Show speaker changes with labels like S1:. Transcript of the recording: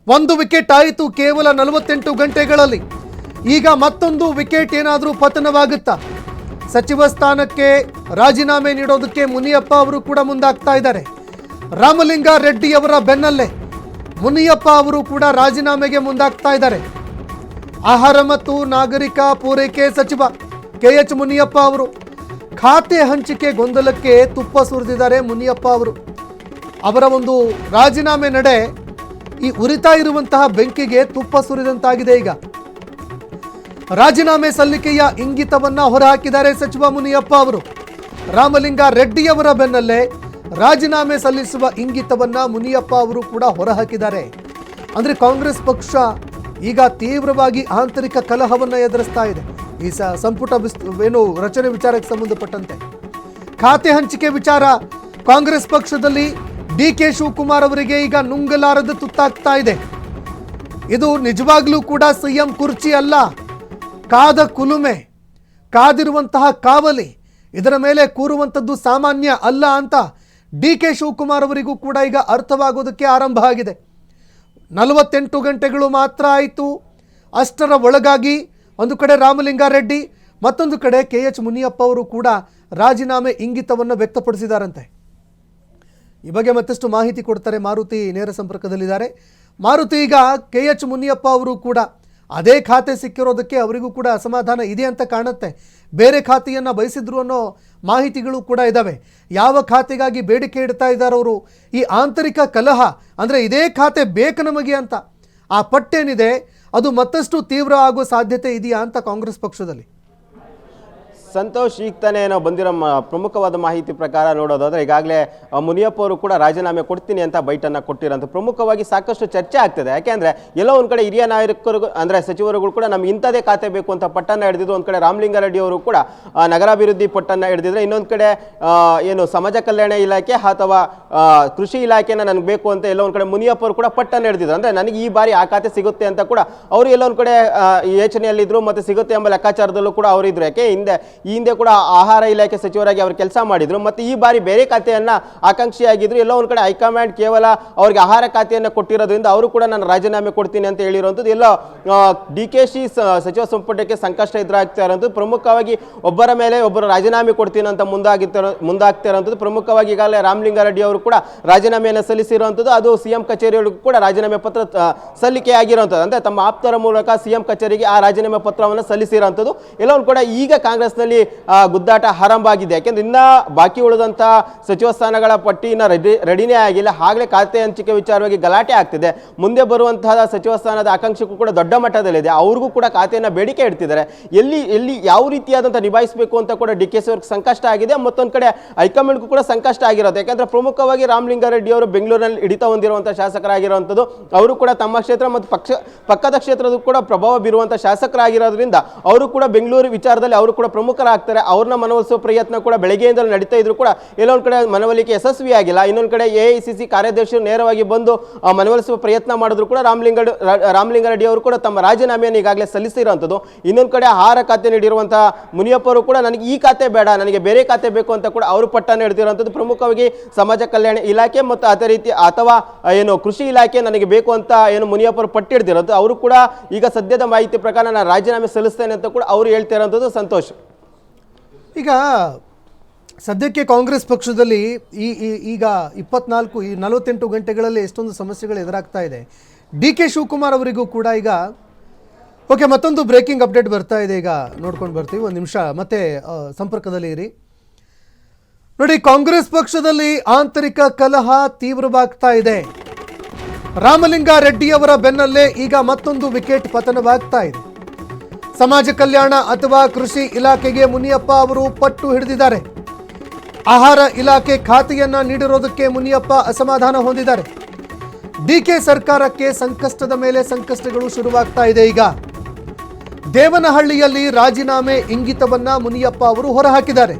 S1: ಒಂದು ವಿಕೆಟ್ ಆಯಿತು ಕೇವಲ 48 ಗಂಟೆಗಳಲ್ಲಿ. ಈಗ ಮತ್ತೊಂದು ವಿಕೆಟ್ ಏನಾದರೂ ಪತನವಾಗುತ್ತಾ? ಸಚಿವ ಸ್ಥಾನಕ್ಕೆ ರಾಜೀನಾಮೆ ನೀಡೋದಕ್ಕೆ ಮುನಿಯಪ್ಪ ಅವರು ಕೂಡ ಮುಂದಾಗ್ತಾ ಇದ್ದಾರೆ. ರಾಮಲಿಂಗಾರೆಡ್ಡಿ ಅವರ ಬೆನ್ನಲ್ಲೇ ಮುನಿಯಪ್ಪ ಅವರು ಕೂಡ ರಾಜೀನಾಮೆಗೆ ಮುಂದಾಗ್ತಾ ಇದ್ದಾರೆ. ಆಹಾರ ಮತ್ತು ನಾಗರಿಕ ಪೂರೈಕೆ ಸಚಿವ KH ಮುನಿಯಪ್ಪ ಅವರು ಖಾತೆ ಹಂಚಿಕೆ ಗೊಂದಲಕ್ಕೆ ತುಪ್ಪ ಸುರಿದಿದ್ದಾರೆ. ಮುನಿಯಪ್ಪ ಅವರು ಅವರ ಒಂದು ರಾಜೀನಾಮೆ ನಡೆ ಈ ಉರಿತಾ ಇರುವಂತಹ ಬೆಂಕಿಗೆ ತುಪ್ಪ ಸುರಿದಂತಾಗಿದೆ. ಈಗ ರಾಜೀನಾಮೆ ಸಲ್ಲಿಕೆಯ ಇಂಗಿತವನ್ನ ಹೊರಹಾಕಿದ್ದಾರೆ ಸಚಿವ ಮುನಿಯಪ್ಪ ಅವರು. ರಾಮಲಿಂಗಾರೆಡ್ಡಿ ಅವರ ಬೆನ್ನಲ್ಲೇ ರಾಜೀನಾಮೆ ಸಲ್ಲಿಸುವ ಇಂಗಿತವನ್ನ ಮುನಿಯಪ್ಪ ಅವರು ಕೂಡ ಹೊರಹಾಕಿದ್ದಾರೆ. ಅಂದ್ರೆ ಕಾಂಗ್ರೆಸ್ ಪಕ್ಷ ಈಗ ತೀವ್ರವಾಗಿ ಆಂತರಿಕ ಕಲಹವನ್ನ ಎದುರಿಸ್ತಾ ಇದೆ. ಈ ಸಂಪುಟ ರಚನೆ ವಿಚಾರಕ್ಕೆ ಸಂಬಂಧಪಟ್ಟಂತೆ ಖಾತೆ ಹಂಚಿಕೆ ವಿಚಾರ ಕಾಂಗ್ರೆಸ್ ಪಕ್ಷದಲ್ಲಿ DK ಶಿವಕುಮಾರ್ ಅವರಿಗೆ ಈಗ ನುಂಗಲಾರದ ತುತ್ತಾಗ್ತಾ ಇದೆ. ಇದು ನಿಜವಾಗ್ಲೂ ಕೂಡ CM ಕುರ್ಚಿ ಅಲ್ಲ, ಕಾದ ಕುಲುಮೆ, ಕಾದಿರುವಂತಹ ಕಾವಲಿ, ಇದರ ಮೇಲೆ ಕೂರುವಂಥದ್ದು ಸಾಮಾನ್ಯ ಅಲ್ಲ ಅಂತ DK ಶಿವಕುಮಾರ್ ಅವರಿಗೂ ಕೂಡ ಈಗ ಅರ್ಥವಾಗೋದಕ್ಕೆ ಆರಂಭ ಆಗಿದೆ. 48 ಗಂಟೆಗಳು ಮಾತ್ರ ಆಯಿತು. ಅಷ್ಟರ ಒಳಗಾಗಿ ಒಂದು ಕಡೆ ರಾಮಲಿಂಗಾರೆಡ್ಡಿ, ಮತ್ತೊಂದು ಕಡೆ KH ಮುನಿಯಪ್ಪ ಅವರು ಕೂಡ ರಾಜೀನಾಮೆ ಇಂಗಿತವನ್ನು ವ್ಯಕ್ತಪಡಿಸಿದಾರಂತೆ. ಈ ಬಗ್ಗೆ ಮತ್ತಷ್ಟು ಮಾಹಿತಿ ಕೊಡ್ತಾರೆ ಮಾರುತಿ, ನೇರ ಸಂಪರ್ಕದಲ್ಲಿದ್ದಾರೆ. ಮಾರುತಿ, ಈಗ KH ಮುನಿಯಪ್ಪ ಅವರು ಕೂಡ ಅದೇ ಖಾತೆ ಸಿಕ್ಕಿರೋದಕ್ಕೆ ಅವರಿಗೂ ಕೂಡ ಅಸಮಾಧಾನ ಇದೆ ಅಂತ ಕಾಣುತ್ತೆ. ಬೇರೆ ಖಾತೆಯನ್ನು ಬಯಸಿದ್ರು ಅನ್ನೋ ಮಾಹಿತಿಗಳು ಕೂಡ ಇದ್ದಾವೆ. ಯಾವ ಖಾತೆಗಾಗಿ ಬೇಡಿಕೆ ಇಡ್ತಾ ಇದ್ದಾರೆ ಅವರು? ಈ ಆಂತರಿಕ ಕಲಹ ಅಂದರೆ ಇದೇ ಖಾತೆ ಬೇಕು ನಮಗೆ ಅಂತ ಆ ಪಟ್ಟೇನಿದೆ ಅದು ಮತ್ತಷ್ಟು ತೀವ್ರ ಆಗೋ ಸಾಧ್ಯತೆ ಇದೆಯಾ ಅಂತ ಕಾಂಗ್ರೆಸ್ ಪಕ್ಷದಲ್ಲಿ?
S2: ಸಂತೋಷ್, ಈಗ ತಾನೇ ಏನೋ ಬಂದಿರೋ ಪ್ರಮುಖವಾದ ಮಾಹಿತಿ ಪ್ರಕಾರ ನೋಡೋದಾದ್ರೆ ಈಗಾಗಲೇ ಮುನಿಯಪ್ಪ ಅವರು ಕೂಡ ರಾಜೀನಾಮೆ ಕೊಡ್ತೀನಿ ಅಂತ ಬೈಟನ್ನು ಕೊಟ್ಟಿರೋಂಥ ಪ್ರಮುಖವಾಗಿ ಸಾಕಷ್ಟು ಚರ್ಚೆ ಆಗ್ತದೆ. ಯಾಕೆಂದರೆ ಎಲ್ಲೋ ಒಂದು ಕಡೆ ಹಿರಿಯ ನಾಯಕರು ಅಂದರೆ ಸಚಿವರುಗಳು ಕೂಡ ನಮ್ಗೆ ಇಂಥದೇ ಖಾತೆ ಬೇಕು ಅಂತ ಪಟ್ಟನ್ನು ಹಿಡಿದಿದ್ದು. ಒಂದು ಕಡೆ ರಾಮಲಿಂಗಾರೆಡ್ಡಿ ಅವರು ಕೂಡ ನಗರಾಭಿವೃದ್ಧಿ ಪಟ್ಟನ್ನು ಹಿಡಿದಿದ್ರೆ, ಇನ್ನೊಂದು ಕಡೆ ಏನು ಸಮಾಜ ಕಲ್ಯಾಣ ಇಲಾಖೆ ಅಥವಾ ಕೃಷಿ ಇಲಾಖೆನ ನನಗೆ ಬೇಕು ಅಂತ ಎಲ್ಲೋ ಒಂದು ಕಡೆ ಮುನಿಯಪ್ಪ ಅವರು ಕೂಡ ಪಟ್ಟನ್ನು ಹಿಡಿದಿದ್ರು. ಅಂದರೆ ನನಗೆ ಈ ಬಾರಿ ಆ ಖಾತೆ ಸಿಗುತ್ತೆ ಅಂತ ಕೂಡ ಅವರು ಎಲ್ಲೋ ಒಂದು ಕಡೆ ಯೋಚನೆಯಲ್ಲಿದ್ದರು ಮತ್ತು ಸಿಗುತ್ತೆ ಎಂಬ ಲೆಕ್ಕಾಚಾರದಲ್ಲೂ ಕೂಡ ಅವರಿದ್ರು. ಯಾಕೆ ಈ ಹಿಂದೆ ಕೂಡ ಆಹಾರ ಇಲಾಖೆ ಸಚಿವರಾಗಿ ಅವರು ಕೆಲಸ ಮಾಡಿದ್ರು ಮತ್ತು ಈ ಬಾರಿ ಬೇರೆ ಖಾತೆಯನ್ನ ಆಕಾಂಕ್ಷಿಯಾಗಿದ್ರು. ಎಲ್ಲೋ ಒಂದು ಕಡೆ ಹೈಕಮಾಂಡ್ ಕೇವಲ ಅವರಿಗೆ ಆಹಾರ ಖಾತೆಯನ್ನು ಕೊಟ್ಟಿರೋದ್ರಿಂದ ಅವರು ಕೂಡ ನಾನು ರಾಜೀನಾಮೆ ಕೊಡ್ತೀನಿ ಅಂತ ಹೇಳಿರುವಂಥದ್ದು ಎಲ್ಲ DKC ಸಚಿವ ಸಂಪುಟಕ್ಕೆ ಸಂಕಷ್ಟ ಎದುರಾಗ್ತಾ ಇರೋಂಥದ್ದು. ಪ್ರಮುಖವಾಗಿ ಒಬ್ಬರ ಮೇಲೆ ಒಬ್ಬರು ರಾಜೀನಾಮೆ ಕೊಡ್ತೀನಿ ಅಂತ ಮುಂದಾಗ್ತಾ ಇರೋಂಥದ್ದು. ಪ್ರಮುಖವಾಗಿ ಈಗಾಗಲೇ ರಾಮಲಿಂಗಾರೆಡ್ಡಿ ಅವರು ಕೂಡ ರಾಜೀನಾಮೆಯನ್ನು ಸಲ್ಲಿಸಿರುವಂಥದ್ದು. ಅದು CM ಕಚೇರಿಯೊಳಗೂ ಕೂಡ ರಾಜೀನಾಮೆ ಪತ್ರ ಸಲ್ಲಿಕೆ ಆಗಿರುವಂಥದ್ದು. ಅಂದರೆ ತಮ್ಮ ಆಪ್ತರ ಮೂಲಕ CM ಕಚೇರಿಗೆ ಆ ರಾಜೀನಾಮೆ ಪತ್ರವನ್ನು ಸಲ್ಲಿಸಿರುವಂಥದ್ದು. ಎಲ್ಲ ಒಂದು ಕೂಡ ಈಗ ಕಾಂಗ್ರೆಸ್ನಲ್ಲಿ ಗುದ್ದಾಟ ಆರಂಭ ಆಗಿದೆ. ಯಾಕೆಂದ್ರೆ ಇನ್ನ ಬಾಕಿ ಉಳಿದಂತಹ ಸಚಿವ ಸ್ಥಾನಗಳ ಪಟ್ಟಿ ಇನ್ನ ರೆಡಿನೇ ಆಗಿಲ್ಲ. ಆಗಲೇ ಖಾತೆ ಹಂಚಿಕೆ ವಿಚಾರವಾಗಿ ಗಲಾಟೆ ಆಗ್ತಿದೆ. ಮುಂದೆ ಬರುವಂತಹ ಸಚಿವ ಸ್ಥಾನದ ಆಕಾಂಕ್ಷೆಗೂ ಕೂಡ ದೊಡ್ಡ ಮಟ್ಟದಲ್ಲಿದೆ. ಅವ್ರಿಗೂ ಕೂಡ ಖಾತೆಯನ್ನು ಬೇಡಿಕೆ ಇಡ್ತಿದ್ದಾರೆ. ಎಲ್ಲಿ ಯಾವ ರೀತಿಯಾದಂಥ ನಿಭಾಯಿಸಬೇಕು ಅಂತ ಕೂಡ DKC ಅವ್ರಿಗೆ ಸಂಕಷ್ಟ ಆಗಿದೆ. ಮತ್ತೊಂದು ಕಡೆ ಹೈಕಮಾಂಡ್ಗೂ ಕೂಡ ಸಂಕಷ್ಟ ಆಗಿರುತ್ತೆ. ಯಾಕಂದ್ರೆ ಪ್ರಮುಖವಾಗಿ ರಾಮಲಿಂಗಾರೆಡ್ಡಿ ಅವರು ಬೆಂಗಳೂರಿನಲ್ಲಿ ಹಿಡಿತ ಹೊಂದಿರುವಂತಹ ಶಾಸಕರಾಗಿರುವಂಥದ್ದು. ಅವರು ಕೂಡ ತಮ್ಮ ಕ್ಷೇತ್ರ ಮತ್ತು ಪಕ್ಕದ ಕ್ಷೇತ್ರದ ಕೂಡ ಪ್ರಭಾವ ಬೀರುವಂತಹ ಶಾಸಕರಾಗಿರೋದ್ರಿಂದ ಅವರು ಕೂಡ ಬೆಂಗಳೂರು ವಿಚಾರದಲ್ಲಿ ಅವರು ಕೂಡ ಪ್ರಮುಖರಾಗ್ತಾರೆ. ಅವ್ರನ್ನ ಮನವೊಲಿಸುವ ಪ್ರಯತ್ನ ಕೂಡ ಬೆಳಗ್ಗೆಯಿಂದಲೂ ನಡೀತಾ ಇದ್ರು ಕೂಡ ಎಲ್ಲೊಂದು ಕಡೆ ಮನವೊಲಿಕೆ ಯಶಸ್ವಿಯಾಗಿಲ್ಲ. ಇನ್ನೊಂದು ಕಡೆ AICC ಕಾರ್ಯದರ್ಶಿಗಳು ನೇರವಾಗಿ ಬಂದು ಮನವೊಲಿಸುವ ಪ್ರಯತ್ನ ಮಾಡಿದ್ರು ಕೂಡ ರಾಮಲಿಂಗಾರೆಡ್ಡಿ ಅವರು ಕೂಡ ತಮ್ಮ ರಾಜೀನಾಮೆಯನ್ನು ಈಗಾಗಲೇ ಸಲ್ಲಿಸಿರುವಂಥದ್ದು. ಇನ್ನೊಂದು ಕಡೆ ಆಹಾರ ಖಾತೆ ನೀಡಿರುವಂತಹ ಮುನಿಯಪ್ಪ ಅವರು ಕೂಡ ನನಗೆ ಈ ಖಾತೆ ಬೇಡ, ನನಗೆ ಬೇರೆ ಖಾತೆ ಬೇಕು ಅಂತ ಕೂಡ ಅವರು ಪಟ್ಟನ್ನು ಹಿಡಿದಿರುವಂಥದ್ದು. ಪ್ರಮುಖವಾಗಿ ಸಮಾಜ ಕಲ್ಯಾಣ ಇಲಾಖೆ ಮತ್ತು ಅದೇ ರೀತಿ ಅಥವಾ ಏನು ಕೃಷಿ ಇಲಾಖೆ ನನಗೆ ಬೇಕು ಅಂತ ಏನು ಮುನಿಯಪ್ಪ ಅವರು ಪಟ್ಟು ಹಿಡಿದಿರೋದು. ಅವರು ಕೂಡ ಈಗ ಸದ್ಯದ ಮಾಹಿತಿ ಪ್ರಕಾರ ನಾನು ರಾಜೀನಾಮೆ ಸಲ್ಲಿಸ್ತೇನೆ ಅಂತ ಕೂಡ ಅವರು ಹೇಳ್ತಿರೋಂಥದ್ದು. ಸಂತೋಷ್,
S1: ಈಗ ಸದ್ಯಕ್ಕೆ ಕಾಂಗ್ರೆಸ್ ಪಕ್ಷದಲ್ಲಿ ಈಗ 48 ಗಂಟೆಗಳಲ್ಲಿ ಎಷ್ಟೊಂದು ಸಮಸ್ಯೆಗಳು ಎದುರಾಗ್ತಾ ಇದೆ. DK ಶಿವಕುಮಾರ್ ಅವರಿಗೂ ಕೂಡ ಈಗ ಓಕೆ, ಮತ್ತೊಂದು ಬ್ರೇಕಿಂಗ್ ಅಪ್ಡೇಟ್ ಬರ್ತಾ ಇದೆ. ಈಗ ನೋಡ್ಕೊಂಡು ಬರ್ತೀವಿ, ಒಂದು ನಿಮಿಷ ಮತ್ತೆ ಸಂಪರ್ಕದಲ್ಲಿ ಇರಿ. ನೋಡಿ, ಕಾಂಗ್ರೆಸ್ ಪಕ್ಷದಲ್ಲಿ ಆಂತರಿಕ ಕಲಹ ತೀವ್ರವಾಗ್ತಾ ಇದೆ. ರಾಮಲಿಂಗಾರೆಡ್ಡಿ ಅವರ ಬೆನ್ನಲ್ಲೇ ಈಗ ಮತ್ತೊಂದು ವಿಕೆಟ್ ಪತನವಾಗ್ತಾ ಇದೆ. ಸಮಾಜ ಕಲ್ಯಾಣ ಅಥವಾ ಕೃಷಿ ಇಲಾಖೆಗೆ ಮುನಿಯಪ್ಪ ಅವರು ಪಟ್ಟು ಹಿಡಿದಿದ್ದಾರೆ. ಆಹಾರ ಇಲಾಖೆ ಖಾತೆಯನ್ನ ನೀಡಿರೋದಕ್ಕೆ ಮುನಿಯಪ್ಪ ಅಸಮಾಧಾನ ಹೊಂದಿದ್ದಾರೆ. DK ಸರ್ಕಾರಕ್ಕೆ ಸಂಕಷ್ಟದ ಮೇಲೆ ಸಂಕಷ್ಟಗಳು ಶುರುವಾಗ್ತಾ ಇದೆ. ಈಗ ದೇವನಹಳ್ಳಿಯಲ್ಲಿ ರಾಜೀನಾಮೆ ಇಂಗಿತವನ್ನ ಮುನಿಯಪ್ಪ ಅವರು ಹೊರಹಾಕಿದ್ದಾರೆ.